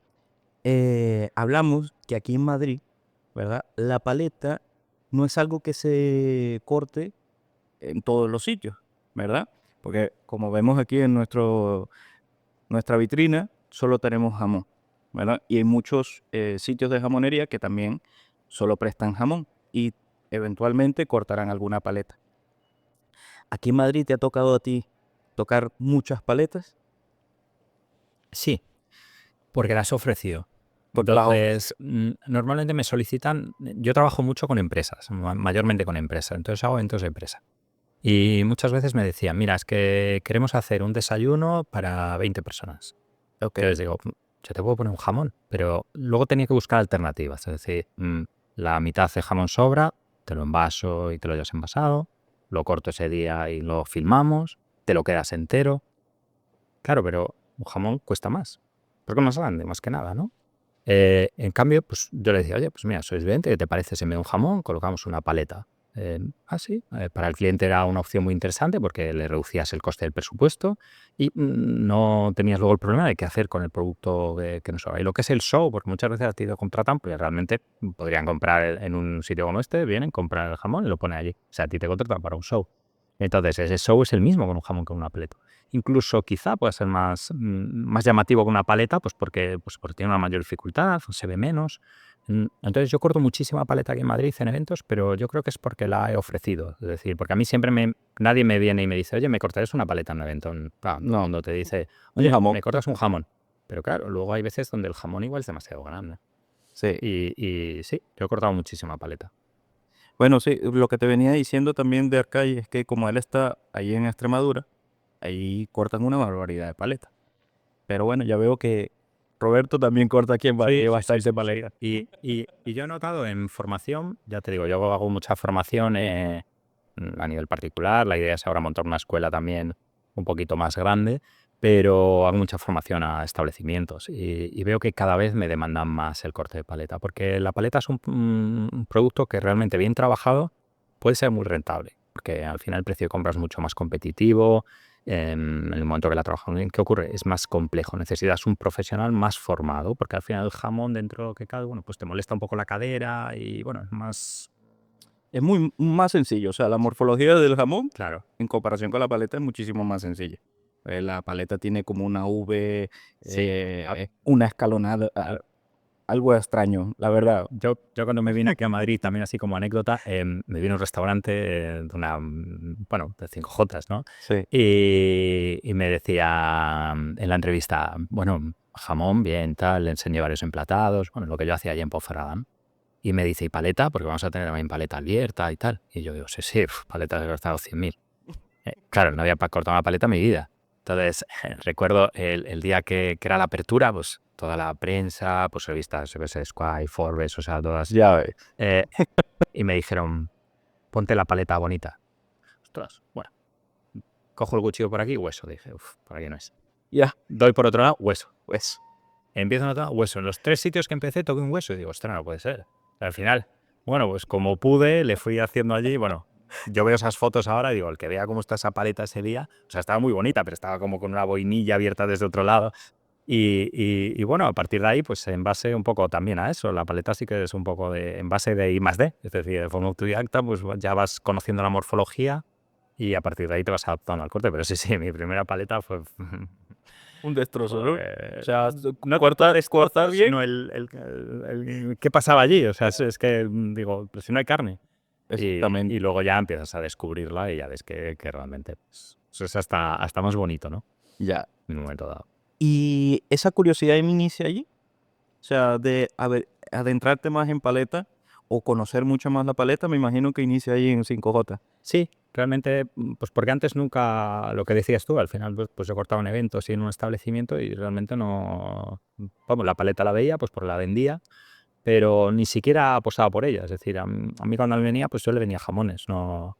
hablamos que aquí en Madrid, ¿verdad? La paleta no es algo que se corte en todos los sitios, ¿verdad? Porque como vemos aquí en nuestra vitrina, solo tenemos jamón, ¿verdad? Y hay muchos sitios de jamonería que también solo prestan jamón y eventualmente cortarán alguna paleta. Aquí en Madrid te ha tocado a ti tocar muchas paletas, Sí, porque las he ofrecido. porque las Entonces, normalmente me solicitan, yo trabajo mucho con empresas, mayormente con empresas, entonces hago eventos de empresa. Y muchas veces me decían, mira, es que queremos hacer un desayuno para 20 personas. ok, Yo les digo, yo te puedo poner un jamón, pero luego tenía que buscar alternativas, es decir, la mitad de jamón sobra, te lo envaso y te lo llevas envasado, lo corto ese día y lo filmamos, te lo quedas entero. Claro, pero un jamón cuesta más, porque es más grande, más que nada, ¿no? En cambio, pues yo le decía, oye, pues mira, sois 20, ¿qué te parece si en vez de un jamón colocamos una paleta? Sí, para el cliente era una opción muy interesante porque le reducías el coste del presupuesto y no tenías luego el problema de qué hacer con el producto que nos sobra. Y lo que es el show, porque muchas veces a ti te contratan, pues realmente podrían comprar en un sitio como este, vienen, compran el jamón y lo ponen allí. O sea, a ti te contratan para un show. Entonces, ese show es el mismo con un jamón que con una paleta. Incluso quizá pueda ser más llamativo que una paleta, pues porque tiene una mayor dificultad, o se ve menos. Entonces yo corto muchísima paleta aquí en Madrid en eventos, pero yo creo que es porque la he ofrecido. Es decir, porque a mí siempre nadie me viene y me dice, oye, ¿me cortarías una paleta en un evento? Claro, todo el no, mundo te dice, un oye, jamón, ¿me cortas un jamón? Pero claro, luego hay veces donde el jamón igual es demasiado grande. sí. Y sí, yo he cortado muchísima paleta. Bueno, sí, lo que te venía diciendo también de Arcai es que como él está ahí en Extremadura, ahí cortan una barbaridad de paletas. Pero bueno, ya veo que Roberto también corta aquí en Sí, Madrid sí, sí, bastante sí, sí. paleta. Y yo he notado en formación, ya te digo, yo hago mucha formación a nivel particular. La idea es ahora montar una escuela también un poquito más grande, pero hago mucha formación a establecimientos y veo que cada vez me demandan más el corte de paleta, porque la paleta es un producto que realmente bien trabajado puede ser muy rentable, porque al final el precio de compra es mucho más competitivo. En el momento que la trabajas bien, ¿qué ocurre? Es más complejo, necesitas un profesional más formado, porque al final el jamón dentro de lo que cabe, bueno, pues te molesta un poco la cadera y bueno, es más. Es muy más sencillo, o sea, la morfología del jamón Claro. en comparación con la paleta es muchísimo más sencilla. La paleta tiene como una V, Sí. una escalonada, algo extraño, la verdad. Yo cuando me vine aquí a Madrid, también así como anécdota, me vine a un restaurante de bueno, de 5J, ¿no? Sí. Y me decía en la entrevista, bueno, jamón, bien, tal, le enseñé varios emplatados, bueno, lo que yo hacía allí en Ponferrada, ¿no? Y me dice, ¿y paleta? Porque vamos a tener también paleta abierta y tal. Y yo digo, sí, sí, paletas he costado 100.000. Claro, no había cortado una paleta en mi vida. Entonces, recuerdo el día que era la apertura, pues toda la prensa, pues revistas, yo qué sé, Squire, Forbes, o sea, todas. Ya ves. eh, y me dijeron, ponte la paleta bonita. Ostras, bueno, cojo el cuchillo por aquí, hueso. Dije, uff, por aquí no es. Ya, Doy por otro lado, hueso. pues. Empiezo a notar hueso. En los 3 sitios que empecé toqué un hueso y digo, ostras, no puede ser. Al final, bueno, pues como pude, le fui haciendo allí, bueno, yo veo esas fotos ahora y digo, el que vea cómo está esa paleta ese día, o sea, estaba muy bonita, pero estaba como con una boinilla abierta desde otro lado. Y bueno, a partir de ahí, pues en base un poco también a eso, la paleta sí que es un poco en base de I+D, es decir, de forma autodidacta, pues ya vas conociendo la morfología y a partir de ahí te vas adaptando al corte. Pero sí, sí, mi primera paleta fue Un destrozo, ¿no? O Pues, sea, no cortar, cortar bien. sino qué pasaba allí. O sea, es que, digo, pues si no hay carne. Exactamente. Y luego ya empiezas a descubrirla y ya ves que realmente pues, eso es hasta más bonito, ¿no? Ya. En un momento dado. Y esa curiosidad me inicia allí. O sea, de adentrarte más en paleta o conocer mucho más la paleta, me imagino que inicia ahí en 5J. Sí, realmente, pues porque antes nunca, lo que decías tú, al final pues yo cortaba en eventos y en un establecimiento y realmente no, vamos, la paleta la veía, pues porque la vendía, pero ni siquiera apostaba por ella. Es decir, a mí cuando me venía, pues yo le venía jamones, no,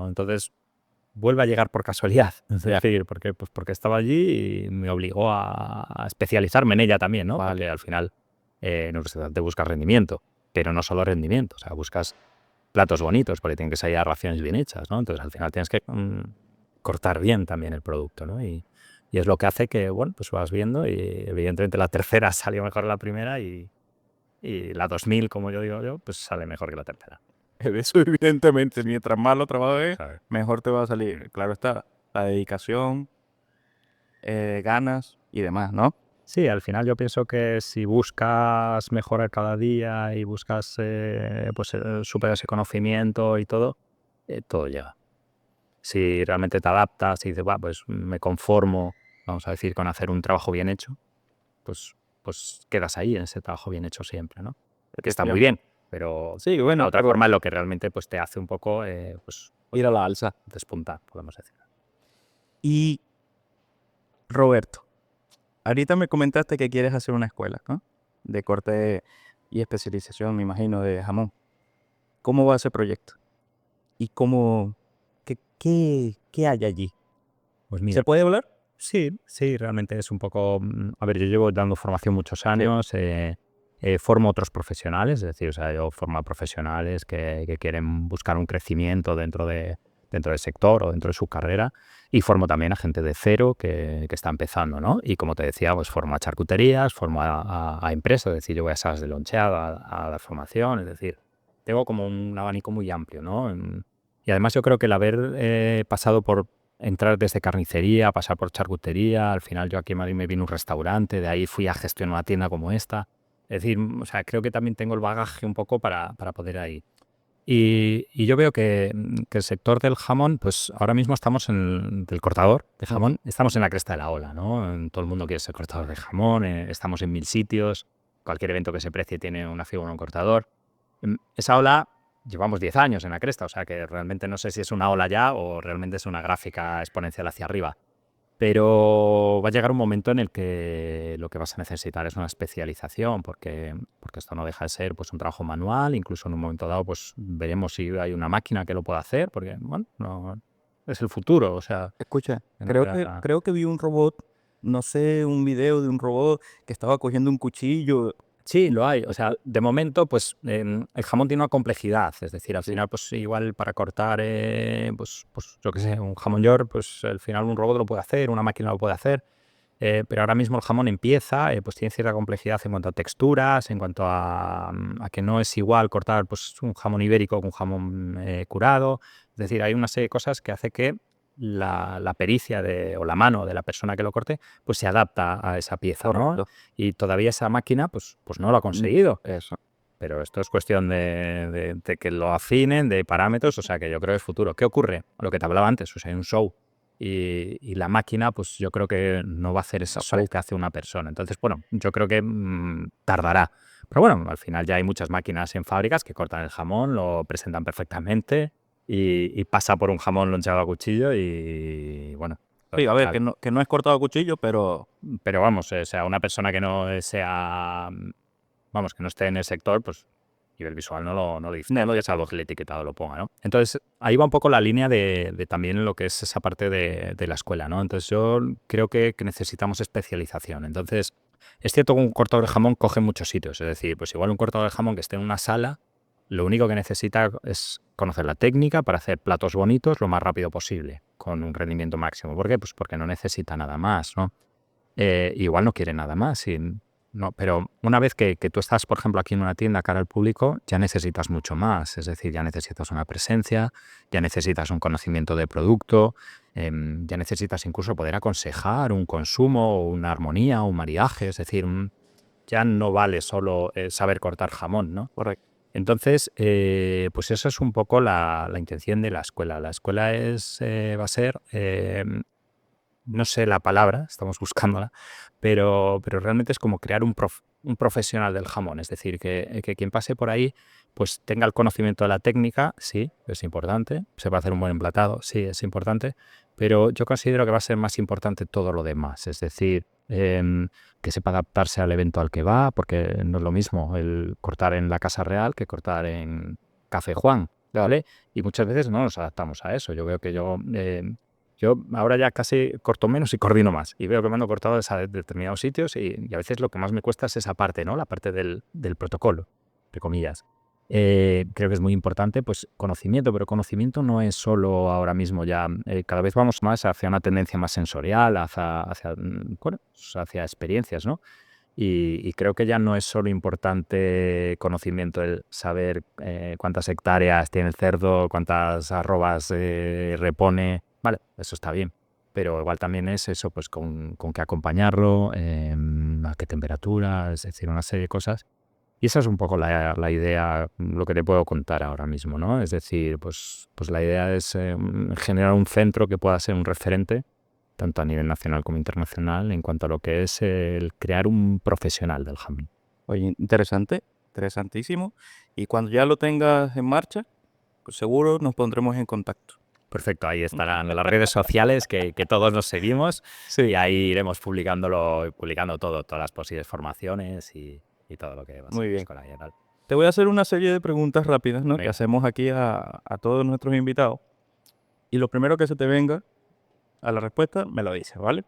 entonces vuelve a llegar por casualidad, es Ya. decir, porque estaba allí y me obligó a especializarme en ella también, ¿no? Vale. Porque al final en un restaurante buscas rendimiento, pero no solo rendimiento, o sea, buscas platos bonitos porque tienen que salir a raciones bien hechas, ¿no? Entonces al final tienes que cortar bien también el producto, ¿no? Y es lo que hace que, bueno, pues vas viendo y evidentemente la tercera salió mejor que la primera y la 2000, como yo digo yo, pues sale mejor que la tercera. Eso evidentemente, mientras más lo trabajes, ¿Sabes? mejor te va a salir. Claro está, la dedicación, ganas y demás, ¿no? Sí, al final yo pienso que si buscas mejorar cada día y buscas pues, superar ese conocimiento y todo llega. Si realmente te adaptas y dices, va, pues me conformo, vamos a decir, con hacer un trabajo bien hecho, pues quedas ahí en ese trabajo bien hecho siempre, ¿no? Que está muy bien, pero Sí, la bueno, otra pero forma es lo que realmente pues, te hace un poco pues, ir a la alza. despuntar, podemos decir. Y Roberto, ahorita me comentaste que quieres hacer una escuela, ¿no? De corte y especialización, me imagino, de jamón. ¿Cómo va ese proyecto? ¿Y qué hay allí? Pues ¿Se mira, puede hablar? sí, realmente es un poco, a ver, yo llevo dando formación muchos Sí. años, formo otros profesionales, es decir, o sea, yo formo a profesionales que quieren buscar un crecimiento dentro del sector o dentro de su carrera y formo también a gente de cero que está empezando, ¿no? Y como te decía, pues formo a charcuterías, formo a empresas, es decir, yo voy a salas de loncheado a dar formación, es decir, tengo como un abanico muy amplio, ¿no? Y además yo creo que el haber pasado por entrar desde carnicería, pasar por charcutería, al final yo aquí en Madrid me vine a un restaurante, de ahí fui a gestionar una tienda como esta. Es decir, o sea, creo que también tengo el bagaje un poco para poder ahí. Y yo veo que el sector del jamón, pues ahora mismo estamos del cortador de jamón, estamos en la cresta de la ola, ¿no? Todo el mundo quiere ser cortador de jamón, estamos en 1000 sitios, cualquier evento que se precie tiene una figura, un cortador. Esa ola llevamos 10 años en la cresta, o sea que realmente no sé si es una ola ya o realmente es una gráfica exponencial hacia arriba. Pero va a llegar un momento en el que lo que vas a necesitar es una especialización, porque esto no deja de ser pues, un trabajo manual, incluso en un momento dado pues veremos si hay una máquina que lo pueda hacer, porque bueno, no, es el futuro, o sea, Escucha, que no creo que vi un robot, no sé, un video de un robot que estaba cogiendo un cuchillo. sí, lo hay. O sea, de momento, pues el jamón tiene una complejidad. Es decir, al Sí. final, pues igual para cortar, pues yo qué sé, un jamón york, pues al final un robot lo puede hacer, una máquina lo puede hacer. Pero ahora mismo el jamón empieza, pues tiene cierta complejidad en cuanto a texturas, en cuanto a que no es igual cortar pues, un jamón ibérico que un jamón curado. Es decir, hay una serie de cosas que hace que la pericia o la mano de la persona que lo corte pues se adapta a esa pieza, ¿no? Correcto. Y todavía esa máquina pues no lo ha conseguido. Eso. Pero esto es cuestión de que lo afinen, de parámetros, o sea que yo creo que es futuro. ¿Qué ocurre? Lo que te hablaba antes, o sea, hay un show y la máquina, pues yo creo que no va a hacer ese show que hace una persona. Entonces, bueno, yo creo que tardará. Pero bueno, al final ya hay muchas máquinas en fábricas que cortan el jamón, lo presentan perfectamente y pasa por un jamón loncheado a cuchillo y bueno, Sí, a ver, al que no es cortado a cuchillo, pero pero vamos, o sea, una persona que no sea, vamos, que no esté en el sector, pues a nivel visual no lo no lo diferencia, salvo que el etiquetado lo ponga, ¿no? Entonces, ahí va un poco la línea de también lo que es esa parte de la escuela, ¿no? Entonces, yo creo que necesitamos especialización. Entonces, es cierto que un cortador de jamón coge en muchos sitios, es decir, pues igual un cortador de jamón que esté en una sala, lo único que necesita es conocer la técnica para hacer platos bonitos lo más rápido posible, con un rendimiento máximo. ¿Por qué? Pues porque no necesita nada más, ¿no? Igual no quiere nada más. Y No, pero una vez que tú estás, por ejemplo, aquí en una tienda cara al público, ya necesitas mucho más. Es decir, ya necesitas una presencia, ya necesitas un conocimiento de producto, ya necesitas incluso poder aconsejar un consumo, o una armonía, un mariaje. Es decir, ya no vale solo saber cortar jamón, ¿no? Correcto. Entonces, pues eso es un poco la intención de la escuela. La escuela va a ser, no sé la palabra, estamos buscándola, pero realmente es como crear un profesional del jamón. Es decir, que quien pase por ahí pues tenga el conocimiento de la técnica, sí, es importante. Se va a hacer un buen emplatado, sí, es importante. Pero yo considero que va a ser más importante todo lo demás. Es decir, que sepa adaptarse al evento al que va, porque no es lo mismo el cortar en la Casa Real que cortar en Café Juan, ¿vale? Y muchas veces no nos adaptamos a eso. Yo veo que yo ahora ya casi corto menos y coordino más. Y veo que me han cortado a determinados sitios y a veces lo que más me cuesta es esa parte, ¿no? La parte del protocolo, entre comillas. Creo que es muy importante, pues, conocimiento, pero conocimiento no es solo ahora mismo ya. Cada vez vamos más hacia una tendencia más sensorial, bueno, pues, hacia experiencias, ¿no? Y creo que ya no es solo importante conocimiento, el saber cuántas hectáreas tiene el cerdo, cuántas arrobas repone. Vale, eso está bien. Pero igual también es eso, pues con qué acompañarlo, a qué temperatura, es decir, una serie de cosas. Y esa es un poco la idea, lo que te puedo contar ahora mismo, ¿no? Es decir, pues la idea es generar un centro que pueda ser un referente tanto a nivel nacional como internacional, en cuanto a lo que es el crear un profesional del jamón. Oye, interesante, interesantísimo. Y cuando ya lo tengas en marcha, pues seguro nos pondremos en contacto. Perfecto, ahí estarán las redes sociales que todos nos seguimos Sí. y ahí iremos publicando todo, todas las posibles formaciones y todo lo que va a ser Muy la bien. escuela y tal. Te voy a hacer una serie de preguntas rápidas, ¿no? Que Venga. hacemos aquí a todos nuestros invitados. Y lo primero que se te venga a la respuesta, me lo dices, ¿vale?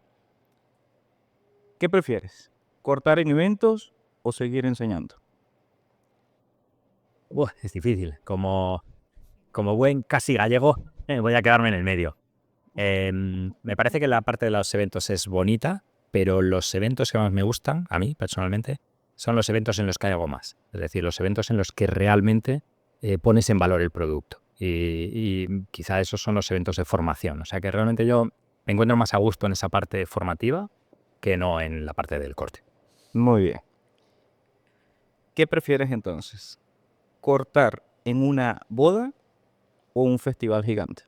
¿Qué prefieres? ¿Cortar en eventos o seguir enseñando? Es difícil. Como buen casi gallego, voy a quedarme en el medio. Me parece que la parte de los eventos es bonita, pero los eventos que más me gustan, a mí personalmente, son los eventos en los que hay algo más. Es decir, los eventos en los que realmente pones en valor el producto. Y quizá esos son los eventos de formación. O sea que realmente yo me encuentro más a gusto en esa parte formativa que no en la parte del corte. Muy bien. ¿Qué prefieres entonces? ¿Cortar en una boda o un festival gigante?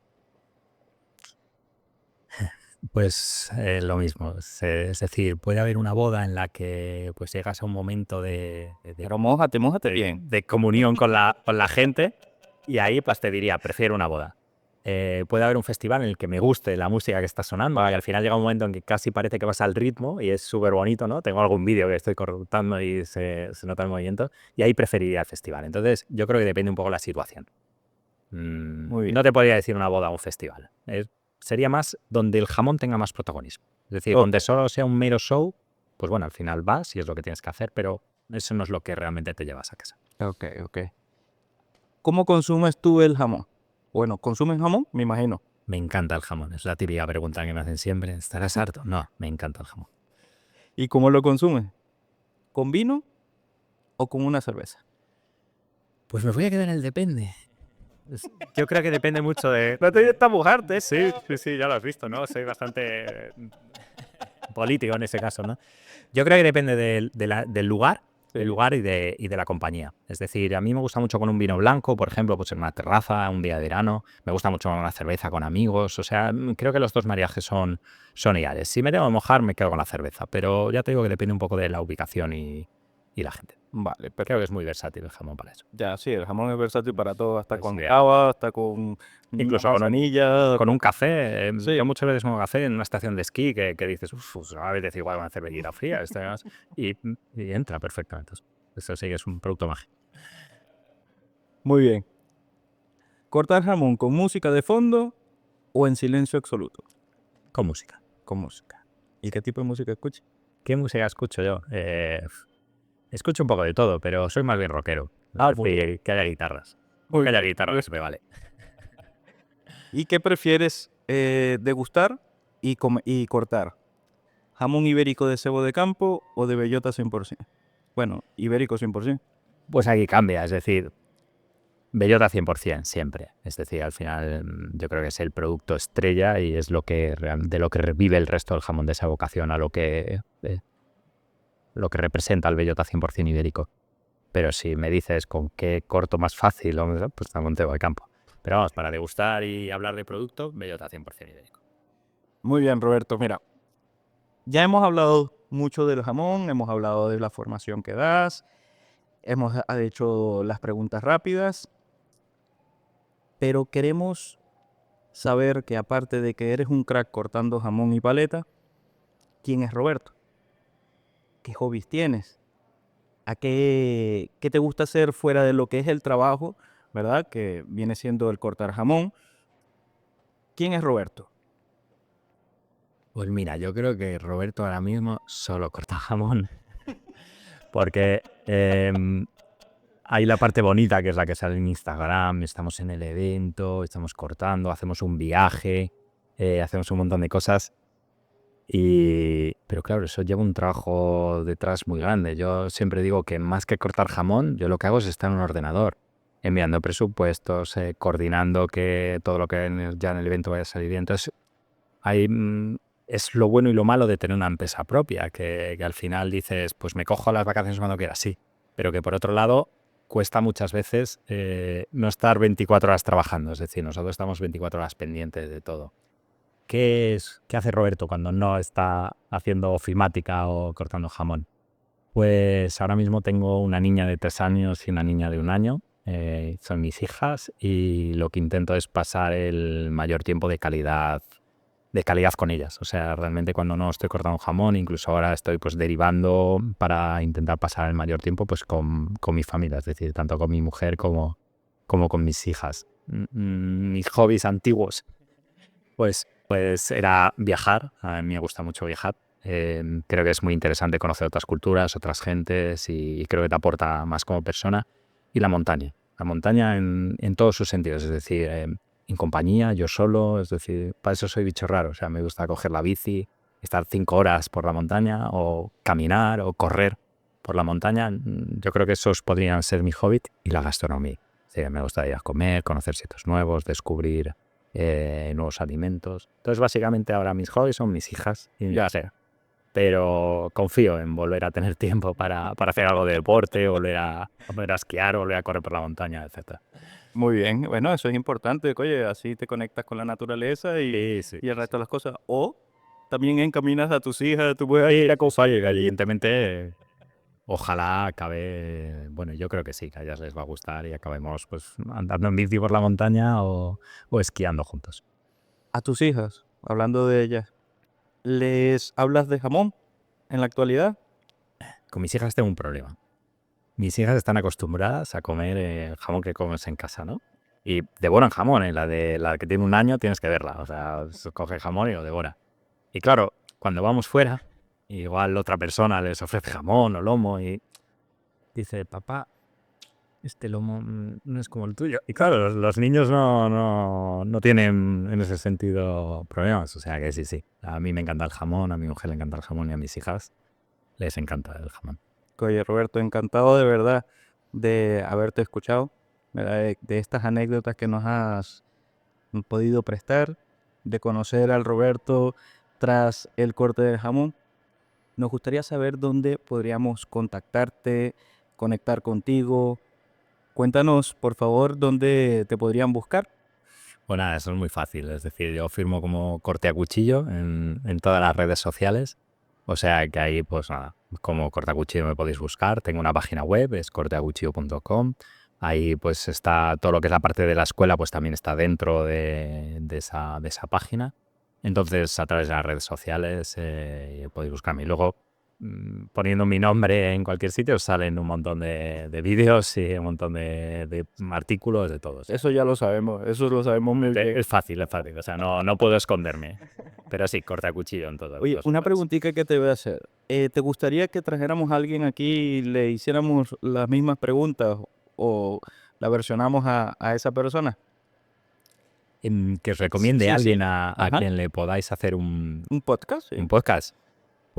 Pues lo mismo, es decir, puede haber una boda en la que pues llegas a un momento Pero mójate bien. de comunión con la gente y ahí pues te diría, prefiero una boda. Puede haber un festival en el que me guste la música que está sonando y al final llega un momento en que casi parece que vas al ritmo y es súper bonito, ¿no? Tengo algún vídeo que estoy cortando y se nota el movimiento y ahí preferiría el festival. Entonces yo creo que depende un poco de la situación. Muy bien. No te podría decir una boda o un festival. Sería más donde el jamón tenga más protagonismo. Es decir, Ok. donde solo sea un mero show, pues bueno, al final vas y es lo que tienes que hacer, pero eso no es lo que realmente te llevas a casa. Ok, ok. ¿Cómo consumes tú el jamón? Bueno, ¿consumes jamón? Me imagino. Me encanta el jamón, es la típica pregunta que me hacen siempre. ¿Estarás harto? No, me encanta el jamón. ¿Y cómo lo consumes? ¿Con vino o con una cerveza? Pues me voy a quedar en el depende. Yo creo que depende mucho de... No te esta mojarte. Sí, ya lo has visto, ¿no? Soy bastante político en ese caso, ¿no? Yo creo que depende del lugar, Sí. del lugar y de la compañía. Es decir, a mí me gusta mucho con un vino blanco, por ejemplo, pues en una terraza, un día de verano. Me gusta mucho con una cerveza con amigos. O sea, creo que los dos mariajes son ideales. Si me tengo que mojar, me quedo con la cerveza. Pero ya te digo que depende un poco de la ubicación y la gente. Vale, Creo que es muy versátil el jamón para eso. Ya, sí, el jamón es versátil para todo, hasta Es con ideal. cava, hasta con Incluso manzanilla. con un café. Sí. Yo muchas veces tomo café en una estación de esquí que dices, uff, a veces igual una cervecita fría. Y entra perfectamente. Eso sí que es un producto mágico. Muy bien. ¿Cortar jamón con música de fondo o en silencio absoluto? Con música. Con música. ¿Y qué tipo de música escuchas? ¿Qué música escucho yo? Escucho un poco de todo, pero soy más bien rockero. Ah, Es muy decir, que haya guitarras. Muy Que haya bien. guitarras me vale. ¿Y qué prefieres degustar y cortar? ¿Jamón ibérico de cebo de campo o de bellota 100%? Bueno, ibérico 100%. Pues aquí cambia, es decir, bellota 100% siempre. Es decir, al final yo creo que es el producto estrella y es de lo que revive el resto del jamón, de esa vocación a lo que representa el bellota 100% ibérico. Pero si me dices con qué corto más fácil, pues jamón cebo de campo. Pero vamos, para degustar y hablar de producto, bellota 100% ibérico. Muy bien, Roberto. Mira, ya hemos hablado mucho del jamón, hemos hablado de la formación que das, hemos hecho las preguntas rápidas, pero queremos saber que aparte de que eres un crack cortando jamón y paleta, ¿quién es Roberto? ¿Qué hobbies tienes? ¿A qué te gusta hacer fuera de lo que es el trabajo, verdad? Que viene siendo el cortar jamón. ¿Quién es Roberto? Pues mira, yo creo que Roberto ahora mismo solo corta jamón. Porque hay la parte bonita, que es la que sale en Instagram, estamos en el evento, estamos cortando, hacemos un viaje, hacemos un montón de cosas. Pero claro, eso lleva un trabajo detrás muy grande. Yo siempre digo que más que cortar jamón, yo lo que hago es estar en un ordenador, enviando presupuestos, coordinando que todo lo que ya en el evento vaya a salir bien. Entonces, es lo bueno y lo malo de tener una empresa propia, que al final dices, pues me cojo las vacaciones cuando quiera, sí, pero que por otro lado cuesta muchas veces no estar 24 horas trabajando, es decir, nosotros estamos 24 horas pendientes de todo. ¿Qué hace Roberto cuando no está haciendo ofimática o cortando jamón? Pues ahora mismo tengo una niña de 3 años y una niña de 1 año, son mis hijas, y lo que intento es pasar el mayor tiempo de calidad con ellas. O sea, realmente cuando no estoy cortando jamón, incluso ahora estoy pues derivando para intentar pasar el mayor tiempo pues con mi familia, es decir, tanto con mi mujer como con mis hijas. Mis hobbies antiguos pues era viajar. A mí me gusta mucho viajar. Creo que es muy interesante conocer otras culturas, otras gentes, y creo que te aporta más como persona. Y la montaña en todos sus sentidos, es decir, en compañía, yo solo, es decir, para eso soy bicho raro. O sea, me gusta coger la bici, estar 5 horas por la montaña, o caminar o correr por la montaña. Yo creo que esos podrían ser mi hobby. Y la gastronomía. Sí, me gusta ir a comer, conocer sitios nuevos, descubrir nuevos alimentos. Entonces, básicamente ahora mis hobbies son mis hijas y ya sé. Pero confío en volver a tener tiempo para hacer algo de deporte, volver a esquiar, volver a correr por la montaña, etc. Muy bien, bueno, eso es importante, oye, así te conectas con la naturaleza Sí. y el resto de las cosas. O también encaminas a tus hijas, tú puedes ir a Oye, evidentemente, ojalá acabe, bueno, yo creo que sí, que a ellas les va a gustar y acabemos pues andando en bici por la montaña o esquiando juntos. a tus hijas, hablando de ellas, ¿les hablas de jamón en la actualidad? Con mis hijas tengo un problema. Mis hijas están acostumbradas a comer el jamón que comes en casa, ¿no? Y devoran jamón, ¿eh? La que tiene 1 año tienes que verla, o sea, coge jamón y lo devora. Y claro, cuando vamos fuera, igual otra persona les ofrece jamón o lomo y dice, papá, este lomo no es como el tuyo. Y claro, los niños no tienen en ese sentido problemas, o sea que sí. A mí me encanta el jamón, a mi mujer le encanta el jamón y a mis hijas les encanta el jamón. Oye, Roberto, encantado de verdad de haberte escuchado, ¿verdad? De estas anécdotas que nos has podido prestar, de conocer al Roberto tras el corte del jamón. Nos gustaría saber dónde podríamos contactarte, conectar contigo. Cuéntanos, por favor, dónde te podrían buscar. Pues nada, eso es muy fácil, es decir, yo firmo como corte a cuchillo en todas las redes sociales, o sea que ahí pues nada, como corte a cuchillo me podéis buscar, tengo una página web, es corteacuchillo.com, ahí pues está todo lo que es la parte de la escuela, pues también está dentro de esa página, entonces a través de las redes sociales podéis buscarme y luego poniendo mi nombre en cualquier sitio salen un montón de vídeos y un montón de artículos de todos. Eso ya lo sabemos, eso lo sabemos muy bien. Es fácil, o sea, no puedo esconderme. Pero sí, corta a cuchillo en todo. Oye, una preguntita que te voy a hacer. ¿Te gustaría que trajéramos a alguien aquí y le hiciéramos las mismas preguntas o la versionamos a esa persona? Que os recomiende Sí, a sí. alguien a Ajá. quien le podáis hacer un ¿Un podcast? Sí. podcast.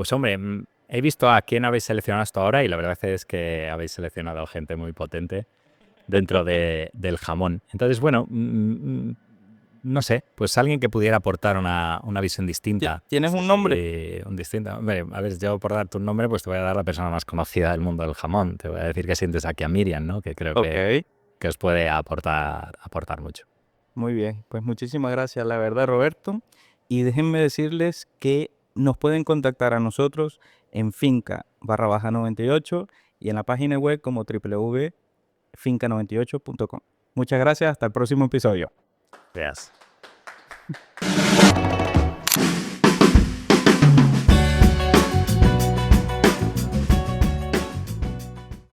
Pues hombre, he visto a quién habéis seleccionado hasta ahora y la verdad es que habéis seleccionado gente muy potente dentro del jamón. Entonces, bueno, no sé, pues alguien que pudiera aportar una visión distinta. ¿Tienes un nombre? Hombre, a ver, yo por darte un nombre, pues te voy a dar la persona más conocida del mundo del jamón. Te voy a decir que sientes aquí a Miriam, ¿no? Que creo Ok, que os puede aportar mucho. muy bien. Pues muchísimas gracias, la verdad, Roberto. Y déjenme decirles que nos pueden contactar a nosotros en finca_98 y en la página web como www.finca98.com. Muchas gracias, hasta el próximo episodio. Gracias.